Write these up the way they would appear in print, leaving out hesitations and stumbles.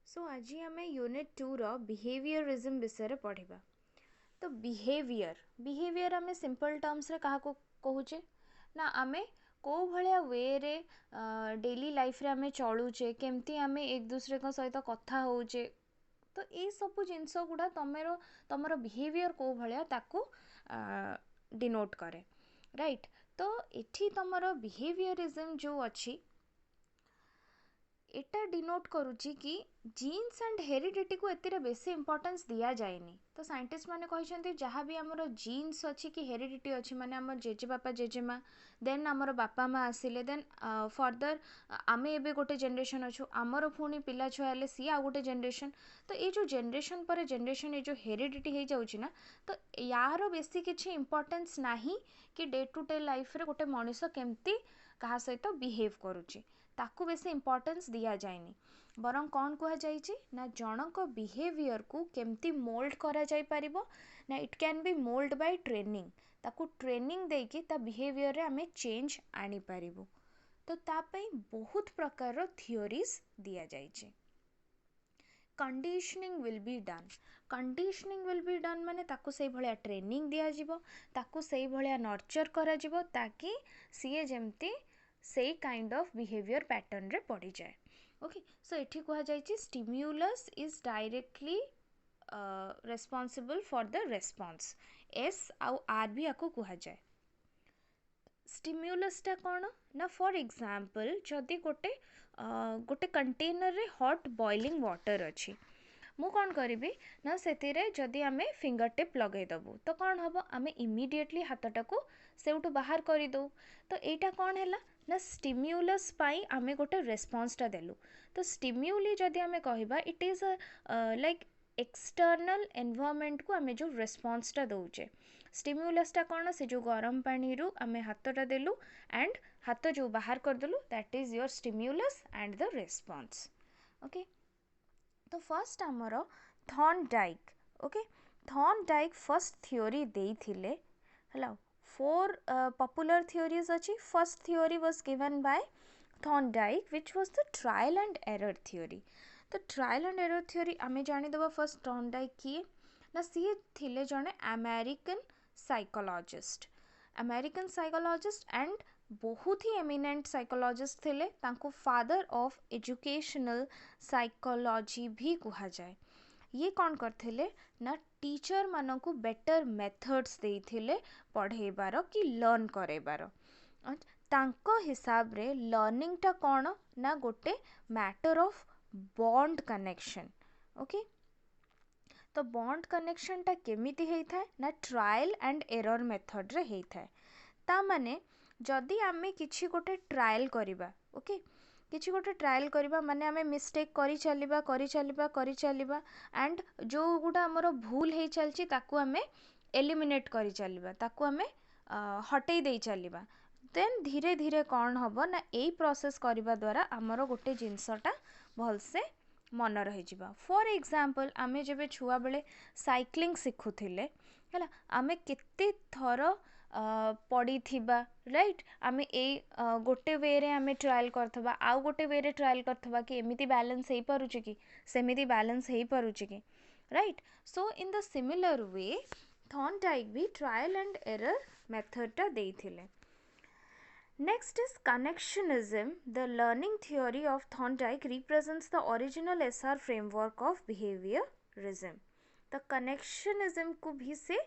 सो आज आम यूनिट 2 रो बिहेवियरिज्म विषय पढ़ा। तो बिहेवियर आम सिंपल टर्म्स रे कहा कहूचे ना आम को भाया वे रे डेली लाइफ रे आम चलुचे केमती आम एक दूसरे सहित कथा होचे। तो ये सब जिनस गुड़ा तुमर बिहेवियर को भाया ताकू डिनोट करे राइट। तो इठी तुमर बिहेवियरिज्म जो अच्छी एटा डिनोट करुच्ची कि जीन्स एंड हेरिडिटी को एतिर बेसी इंपोर्टेंस दिया जाएनी। तो साइंटिस्ट माने कहते जहाँ भी आमर जीन्स अच्छी कि हेरिडिटी अच्छी माने आम जेजे बापा जेजेमा देन आमर बापा माँ आसिले देन फर्दर आम एबे गोटे जनरेशन अच्छु आमर पुणी पिला छुआ हेले सी आ गोटे जनरेशन। तो ये जो जनरेशन पर जनरेशन ये जो हेरिडिटी हो जाउची ना तो यार बेसी किसी इंपोर्टेंस नाही कि डे टू डे लाइफ रे गोटे मनीष केमती कहा सहित बिहेव करुची ताकू बेसी इंपोर्टेंस दिया जाएनी। बरं कौन कह जाइए ना जनक बिहेवियर को केमती मोल्ड करा जाई परिबो ना it can be mould by training. ताकू ट्रेनिंग देकी ता बिहेवियर रे हमें चेंज आनी परिबो। तो तापई बहुत प्रकार थियोरीज दिया जाइए। कंडीशनिंग विल बी डन माने ताकू से भलिया ट्रेनिंग दिया जिवो ताकू से भलिया नर्चर करा जिवो ताकि सीए जेमती से काइंड ऑफ बिहेवियर पैटर्न रे पड़ी जाए। ओके सो एठी कहा जाइए stimulus is directly responsible for the response. S आउ आर भी आपको कहा जाए। स्टिम्युलसटा कौन ना फॉर एग्जांपल जदि गोटे गोटे कंटेनर रे हॉट बॉइलिंग वाटर अच्छी मु कौन करी ना से जदि आम फिंगर टिप लगे दबु तो कौन हम आम इमिडिएटली हाथटा को सेउटू बाहर कर दो। तो यहाँ कौन है ना स्टिम्युलस पाई आमे गोटे रेस्पॉन्सटा देलु। तो स्टिम्युली जदि आमे कहिबा it is like external environment को आमे जो रेस्पॉन्सटा दौचे। स्टिम्युलसटा कौन से जो गरम पानी रु आमे हाथटा देलु एंड हाथ जो बाहर करदेलु that is your stimulus and the response. Okay तो फर्स्ट आमर Thorndike okay Thorndike first theory देइथिले हला। फोर popular theories अच्छी। First theory was given by Thorndike which was the trial and error theory। तो trial and error theory आमे जानी दबा first Thorndike किए ना सी थिले जने अमेरिकन साइकोलॉजिस्ट एंड बहुत ही एमिनेंट साइकोलॉजिस्ट थिले तांको फादर ऑफ एजुकेशनल साइकोलॉजी भी कहा जाए। ये कौन करथिले ना टीचर मानकु बेटर मेथड्स देइथिले पढ़ेबार कि लर्न करेबार। तांको हिसाब रे लर्निंग टा कौन ना गोटे matter of bond connection. Okay तो बॉन्ड कनेक्शन टा केमिति हेइथाय ना ट्रायल एंड एरर मेथड रे हेइथाय। ता माने जदि आमे किछि गोटे ट्रायल करिबा ओके किछि गोटे ट्रायल करिबा माने आमे मिस्टेक करि चलिबा एंड जो गुडा हमर भूल हेइ चलछि ताकू आमे एलिमिनेट करि चलिबा ताकू आमे हटेई देई चलिबा देन धीरे धीरे कौन हबो ना एई प्रोसेस करिबा द्वारा हमर गोटे जिंसटा भलसे मन रही जिबा। फॉर एग्जांपल आमे जेबे छुआ बेले साइक्लिंग सिखुथिले हला आमे केते थर पड़ी थिबा राइट आमे ए गोटे वे रे आमे ट्रायल करथबा आउ गोटे वे रे ट्रायल करथबा कि एमिति बैलेंस हेइ पारुची कि सेमिति बैलेंस हेइ पारुची कि right. So in the similar way Thorndike भी ट्रायल एंड एरर मेथडटा देइथिले। Next is connectionism. The learning theory of Thorndike represents the original SR framework of behaviorism। तो कनेक्शनिज्म को भी से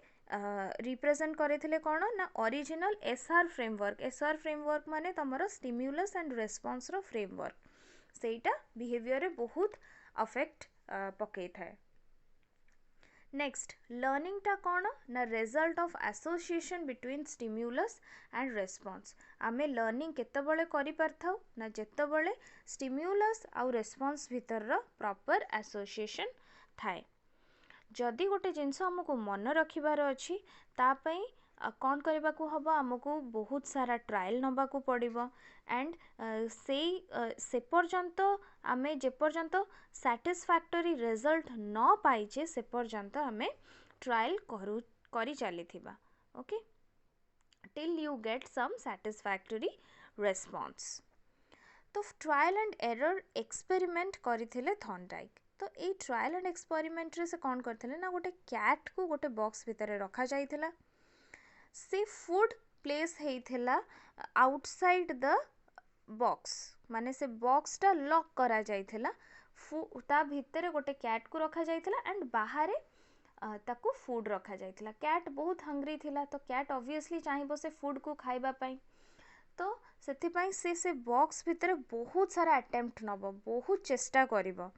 रिप्रेजेंट करे कौन ना ओरिजिनल एसआर फ्रेमवर्क माने तमरो स्टिम्युलस एंड रेस्पॉन्स रो फ्रेमवर्क सेटा बिहेवियर रे बहुत अफेक्ट पकई थाए। नेक्स्ट लर्निंग टा कौन ना result of association between stimulus and response. आमे लर्निंग केतेबेले करि पारथाउ ना जेतेबेले स्टिम्युलस आउ रेस्पॉन्स भितर रो प्रॉपर एसोसिएशन थाए। जदि गोटे जिनस हमको मन रखिबार अच्छी तापई कौन करने को हम आमको बहुत सारा ट्रायल नबा को पड़ो एंड से पर्यंत आम जेपर्यंत सैटिस्फैक्टरी रिजल्ट न पाइचे से पर्यंत आम ट्रायल करी चली okay till you get some satisfactory response. तो ट्रायल एंड एरर एक्सपेरिमेंट करथिले थॉर्नडाइक। तो ये ट्रायल एंड एक्सपेरिमेंट रे से कौन करथिले ना गोटे कैट को गोटे बॉक्स भितर रखा जाइथिला से फूड प्लेस हेइथिला आउटसाइड द बॉक्स माने से बॉक्स टा लॉक करा जाइथिला ता भितर गोटे कैट को रखा जाइथिला एंड बाहर ताकू फूड रखा जाइथिला कैट बहुत हंग्री थिला तो कैट ऑब्वियसली चाहिबो से फूड को खाइबा पई तो सेथिपाई से बॉक्स भितर बहुत सारा अटेम्प्ट नब बहुत चेष्टा करिवो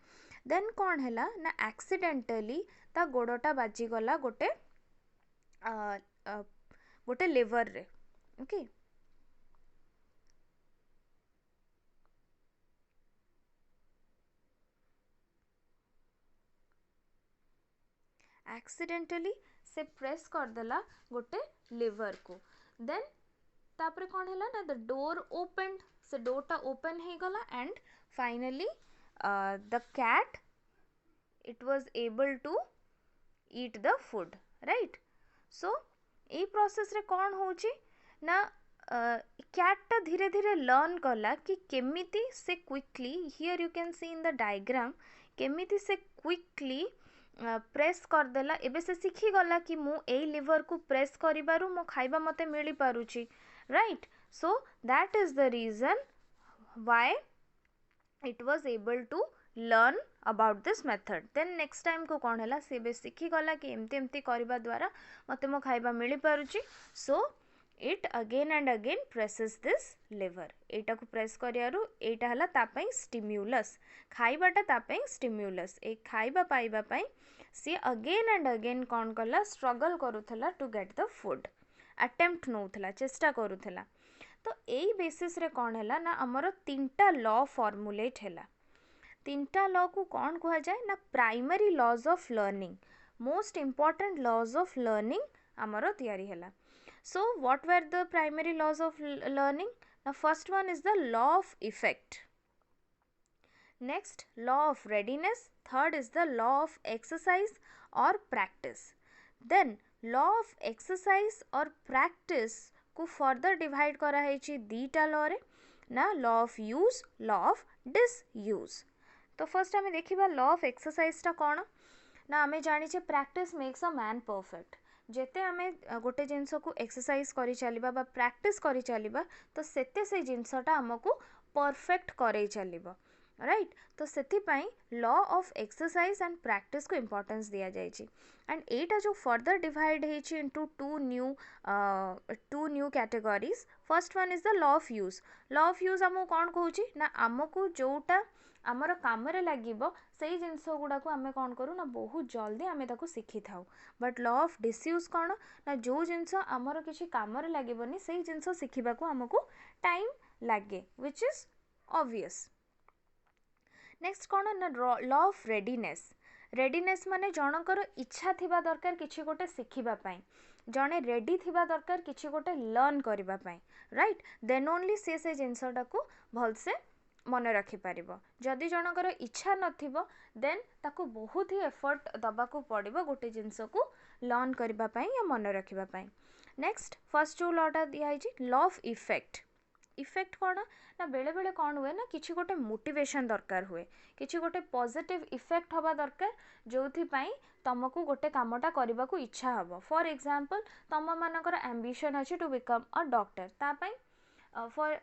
देन कौन हैला ना एक्सीडेंटली ता गोड़टा बाजी गला गोटे गोटे लेवर रे ओके एक्सीडेंटली से प्रेस कर देला गोटे लेवर को देन तापरे कौन हैला ना द डोर ओपन से डोरटा ओपन हे गला and finally the cat it was able to eat the food right so ए प्रोसेस रे कौन होची ना कैट टा धीरे धीरे लर्न कला कि केमिति से quickly here you can see in the diagram केमिति से क्विकली प्रेस कर देला एबे से सीखी गला कि मु ए लिवर को प्रेस करिबारु मो खाइबा मते मिली पारुची right so that is the reason why it was able to learn about this method then next time को कौन हैला से बे सीखी गला कि एमती एमती करबा द्वारा मते मो खाइबा मिली पारुची so it again and again presses this lever एटा को प्रेस करियारु एटा हला ता पई स्टिम्युलस खाइबाटा ता पई स्टिम्युलस ए खाइबा पाइबा पई से again and again कौन कला स्ट्रगल करूथला to get the food attempt नउथला चेष्टा करूथला तो यही बेसिस रे कौन हैला ना हमर तीनटा लॉ फॉर्मुलेट हैला तीनटा लॉ को कौन कहा जाए ना primary laws of learning most important laws of learning हमर तयारी हैला so what were the primary laws of learning ना first one is the law of effect next law of readiness third is the law of exercise और practice then law of exercise और practice को further divide करा है दीटा law रे ना law of use law of disuse तो first आमे देखिबा लॉ ऑफ एक्सरसाइज टा कोन ना आमे जानि छे practice makes a man perfect जेते आमे गोटे जिंस को एक्सरसाइज करी चलिबा बा प्रैक्टिस करी चलिबा तो सेते से जिंसटा हमको परफेक्ट करे चलिबा राइट तो सेथिपाई law of exercise and practice को इंपोर्टेंस दिया जाइछि एंड एटा जो फर्दर डिवाइड हेछि into two new categories first one is the law of use हमको कौन कहूछि ना हमको जोटा आमर काम रे लागिबो सेही जिंस गुडा को आमे कौन करू ना बहुत जल्दी आमे ताको सिखि थाउ बट लॉ ऑफ डिसयूज कौन ना जो जिंस आमर किछि काम रे लागिबोनी सेही जिंस सिखिबा को हमको टाइम लागे व्हिच इज ऑब्वियस नेक्स्ट कौन ना लॉ ऑफ रेडीनेस माने जनकर इच्छा थिबा दरकार किछि गोटे सिखिबा पई जने रेडी थिबा दरकार किछि गोटे लर्न करिबा पई राइट देन ओनली से जिंसटा को भल से मन रखि पारिबो जदि जनकर इच्छा नथिबो देन ताको बहुत ही एफर्ट दबा को पड़िबो गोटे जिंस को लर्न करिबा पई या मन रखिबा पई नेक्स्ट फर्स्ट जो लॉटा दिया है लॉ ऑफ इफेक्ट कौन ना बेले बेले कौन हुए ना किसी गोटे मोटिवेशन दरकार हुए किसी गोटे पॉजिटिव इफेक्ट हवा दरकार जो तुमको गोटे कामटा करने को इच्छा हम फॉर एग्जांपल तुम मानकर एम्बिशन अच्छे टू बिकम अ डॉक्टर तापाई फॉर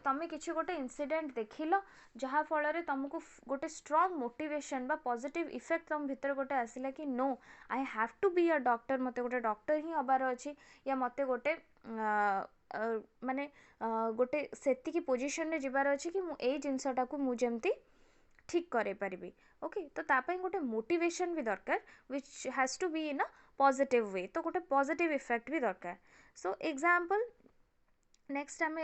तमें किसी गोटे इंसिडेंट देखिल जहाँ फल तुमको गोटे स्ट्रॉन्ग मोटिवेशन बा पॉजिटिव इफेक्ट तुम भीतर गोटे आसला कि no I have to be a doctor मते गोटे डॉक्टर ही हबार अच्छी या मते गोटे माने गोटे सेतिकी पोजीशन रे जिबार अछि कि मु ए जिंसटा को मु जेमती ठीक करे परिबी ओके तो तापई गोटे मोटिवेशन भी दरकार which has to be in a positive way तो गोटे पॉजिटिव इफेक्ट भी दरकार सो एग्जांपल नेक्स्ट आम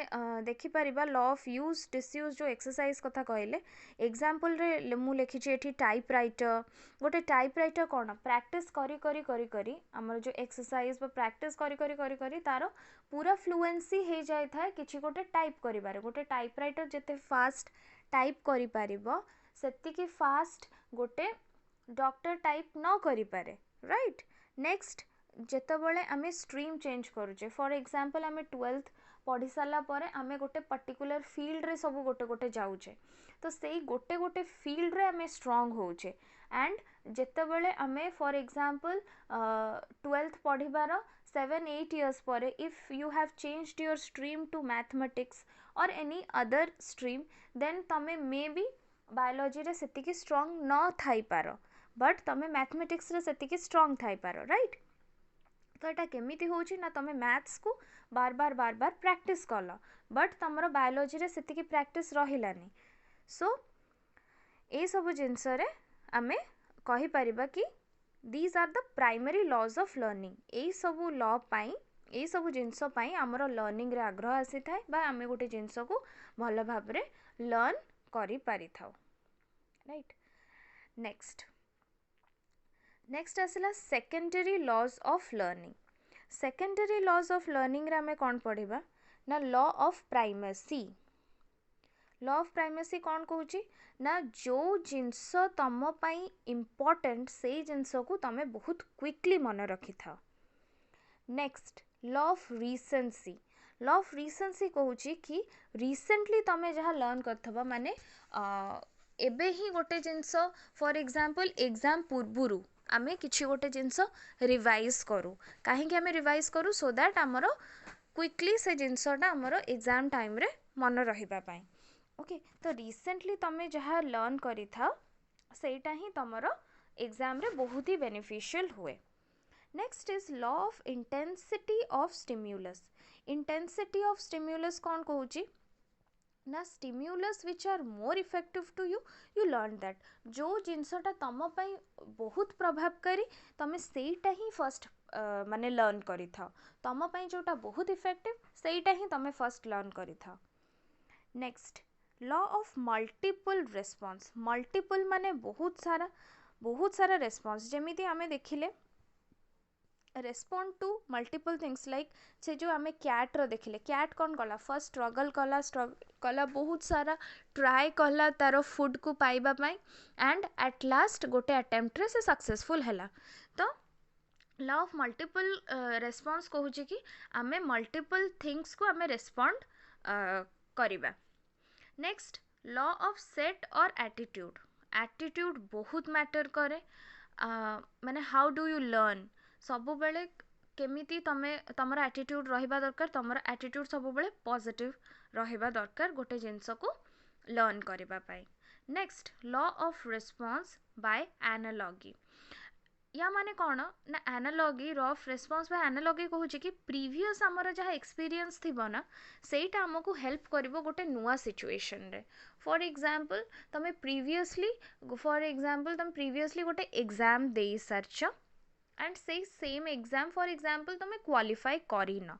देखिपर लॉ ऑफ यूज डिसयूज जो एक्सरसाइज कथा कहले एग्जांपल रे मु लिखी एठी टाइपराइटर गोटे टाइपराइटर कौन प्रैक्टिस करी करी करी करी आमर जो एक्सरसाइज प्रैक्टिस करी करी करी करी तार पूरा फ्लुएंसी हो जाए था किसी गोटे टाइप करिबारे गोटे टाइपराइटर जिते फास्ट टाइप करि पारिबो सेतिकी फास्ट गोटे डॉक्टर टाइप न करि पारे राइट नेक्स्ट जेतेबेले आमे स्ट्रीम चेंज करूचे फॉर एग्जांपल आमे 12th पढ़ी सारा पर आमे गोटे पर्टिकुलर फील्ड रे सब गोटे गोटे जाऊचे तो सेई गोटे गोटे फील्ड रे आमे स्ट्रांग होचे एंड जेतेबेले आमे फॉर एग्जांपल 12th पढ़िबार 7-8 years पर if you have changed your stream to mathematics और एनी अदर स्ट्रीम देन तमे मे बी बायोलॉजी रे सेतिकी स्ट्रांग न थाई पारो बट तमे मैथमेटिक्स रे सेतिकी स्ट्रांग थाई पारो राइट। तो यहाँ केमिति होची ना तमे मैथ्स को बार बार प्रैक्टिस कल बट तमरो बायोलॉजी रे सेतिकी प्रैक्टिस रहिलानी सो ए सब जिनस रे आमे कहि परिबा कि these are the primary laws of learning ए सब लॉ पाई ए सब जिनस पाई हमरो लर्निंग रे आग्रह आसी थाए बा आमे गोटे जिनस को भल भाव रे लर्न करि पारि थाउ राइट। नेक्स्ट आसला secondary laws of learning. Secondary laws of learning रे आमे कौन पढ़िबा ना law of primacy. Law of primacy कौन कहूची ना जो जिनस तम पाई इम्पोर्टेंट से जिनस को तमे बहुत क्विकली मन रखी था। Next law of recency. Law of recency कहूची कि रिसेंटली तमे जहाँ लर्न करथबा माने एबे ही गोटे जिनस फॉर एग्जांपल एग्जाम पूर्वरु आमे किछि गोटे जिनस रिवाइज करू काहेकि आमे रिवाइज करू सो दैट आमर क्विकली से जिनसटा आमर एग्जाम टाइम रे मन रहिबा पाई ओके। तो रिसेंटली तमे जहाँ लर्न करि था सेटा ही तमर एग्जाम रे बहुत ही बेनिफिशियल हुए। Next is law of intensity of stimulus. Intensity of stimulus कौन कहूची ना stimulus which are more effective to you you learn that जो जिनसटा तम पाई बहुत प्रभावकारी तमे सेटा ही फर्स्ट माने लर्न करि था तम पाई जोटा बहुत इफेक्टिव सेटा ही तमे फर्स्ट लर्न करि था। Next law of multiple response. Multiple माने बहुत सारा रेस्पॉन्स जेमिति आमे देखिले respond to multiple things like से जो आमे कैट रो देखिले कैट कौन कला फर्स्ट स्ट्रगल कला बहुत सारा ट्राए कला तार फूड को पाइबा पाई एंड एट लास्ट गोटे अटेम्प्ट रे से सक्सेसफुल हैला। तो लॉ ऑफ मल्टीपल रेस्पॉन्स कहूची कि आमे मल्टीपल थिंग्स को आमे रेस्पॉन्ड करिबा। नेक्स्ट लॉ ऑफ सेट और एटीट्यूड। एटीट्यूड बहुत मैटर करे माने हाउ डू यू लर्न सबु बेले केमिति तमे तमर एटीट्यूड रहिबा दरकार तमर एटीट्यूड सबु बेले पॉजिटिव रहिबा दरकार गोटे जिंस को लर्न करिबा पाई। Next law of response by analogy. या माने कौन ना analogy law of response by analogy कहूची कि प्रीवियस हमर जहाँ एक्सपीरियंस थिबो ना सेटा हमको हेल्प करिवो गोटे नुआ सिचुएशन रे। फॉर एग्जांपल तमे प्रीवियसली गोटे एग्जाम दे सारछ एंड से सेम एग्जाम फॉर एग्जांपल तमे क्वालिफाई करिन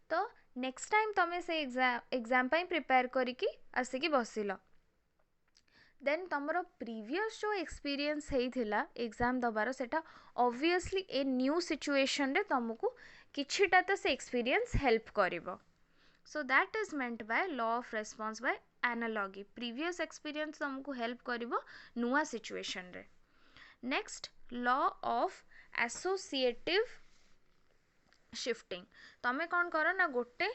तो नेक्स्ट टाइम तमे से एग्जाम पाई प्रिपेयर करिकी आसिकी बसिल देन तमरो प्रीवियस जो एक्सपीरियंस हेइथिला एग्जाम दबार सेटा ऑब्वियसली ए न्यू सिचुएशन रे तुमको किछिटा तो से एक्सपीरियंस हेल्प करिवो। So that is meant by law of response by analogy. Previous experience तुमको हेल्प करिवो नुआ सिचुएशन रे। Next law of associative shifting. तमे कौन कर ना गोटे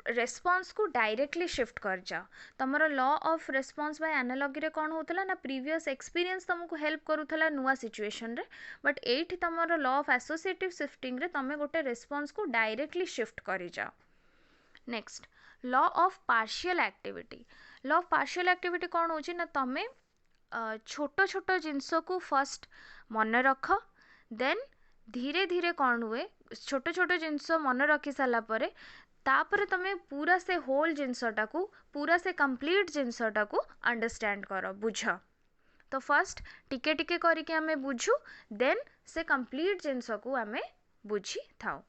रेस्पॉन्स को डायरेक्टली शिफ्ट कर जाओ। तमरो law of response by analogy रे कौन होतला ना प्रीवियस एक्सपीरियंस तुमको हेल्प करूथला नुआ सिचुएशन रे बट एठी तमरो लॉ ऑफ एसोसिएटिव शिफ्टिंग रे तमे गोटे रेस्पॉन्स को डायरेक्टली शिफ्ट करि जाओ। Next law of partial activity. Law of partial activity कौन होची ना तमे छोटो छोटो जिनस को फर्स्ट मन रख देन धीरे धीरे कौन हुए छोटो छोटो जिनस मन रखी सारा पर तापर तमे पूरा से होल जिनसटा को पूरा से कंप्लीट जिनसटा को अंडरस्टैंड कर बुझ। तो फर्स्ट टिके टिके करके आमे बुझू देन से कंप्लीट जिनस को आमे बुझी थाउ।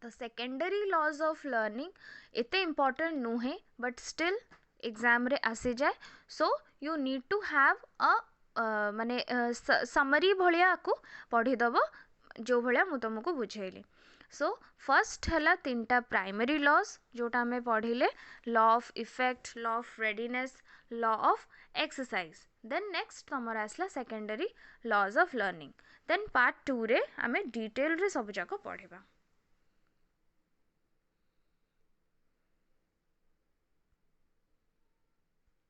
तो सेकेंडरी लॉज ऑफ लर्निंग एते इम्पोर्टेंट नुहे बट स्टिल एग्जाम रे आसी जाए so you need to have a माने समरी भलिया को पढ़ीदब जो भलिया मु तुमको बुझेली। सो फर्स्ट है तीनटा प्राइमरी लॉज जोटा हमें पढ़िले law of effect law of readiness law of exercise then next तुमर आसला secondary laws of learning then part 2 रे आमे डिटेल रे सब जाक पढ़िबा।